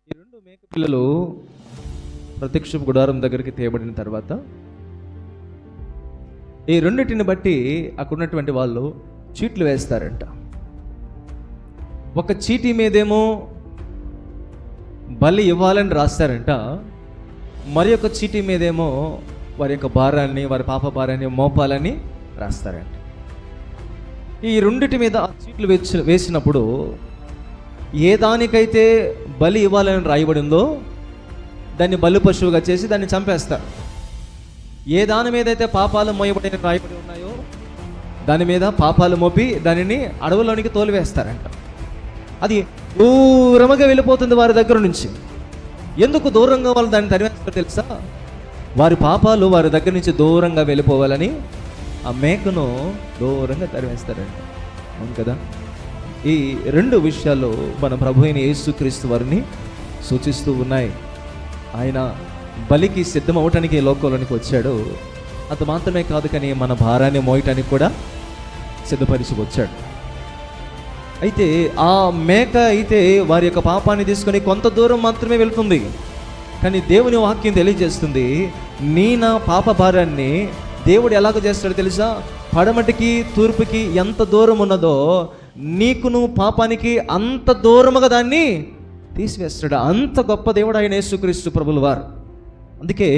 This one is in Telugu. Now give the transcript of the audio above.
ఈ రెండు మేక పిల్లలు ప్రత్యక్ష గుడారం దగ్గరికి తేబడిన తర్వాత ఈ రెండిటిని బట్టి అక్కడ ఉన్నటువంటి వాళ్ళు చీట్లు వేస్తారంట. ఒక చీటీ మీదేమో బలి ఇవ్వాలని రాస్తారంట, మరి ఒక చీటీ మీదేమో వారి యొక్క భారాన్ని, వారి పాప భారాన్ని మోపాలని రాస్తారంట. ఈ రెండిటి మీద ఆ చీట్లు వేసినప్పుడు ఏ దానికైతే బలి ఇవ్వాలని రాయబడిందో దాన్ని బలి పశువుగా చేసి దాన్ని చంపేస్తారు. ఏ దాని మీద అయితే పాపాలు మోయబడి రాయబడి ఉన్నాయో దాని మీద పాపాలు మోపి దానిని అడవులోనికి తోలివేస్తారంట. అది దూరంగా వెళ్ళిపోతుంది వారి దగ్గర నుంచి. ఎందుకు దూరంగా వాళ్ళు దాన్ని తరివేస్తారో తెలుసా? వారి పాపాలు వారి దగ్గర నుంచి దూరంగా వెళ్ళిపోవాలని ఆ మేకను దూరంగా తరివేస్తారంట. అవును కదా? ఈ రెండు విషయాలు మన ప్రభు అయిన యేసుక్రీస్తు వారిని సూచిస్తూ ఉన్నాయి. ఆయన బలికి సిద్ధం అవటానికి లోకంలోనికి వచ్చాడు. అది మాత్రమే కాదు, కానీ మన భారాన్ని మోయటానికి కూడా సిద్ధపరిచి వచ్చాడు. అయితే ఆ మేక అయితే వారి యొక్క పాపాన్ని తీసుకొని కొంత దూరం మాత్రమే వెళ్తుంది. కానీ దేవుని వాక్యం తెలియజేస్తుంది, నా పాప భారాన్ని దేవుడు ఎలాగ చేస్తాడో తెలుసా? పడమటికి తూర్పుకి ఎంత దూరం ఉన్నదో నీకును పాపానికి అంత దూరముగా దాన్ని తీసివేస్తాడు. అంత గొప్ప దేవుడు ఆయన యేసుక్రీస్తు ప్రభుల వారు. అందుకే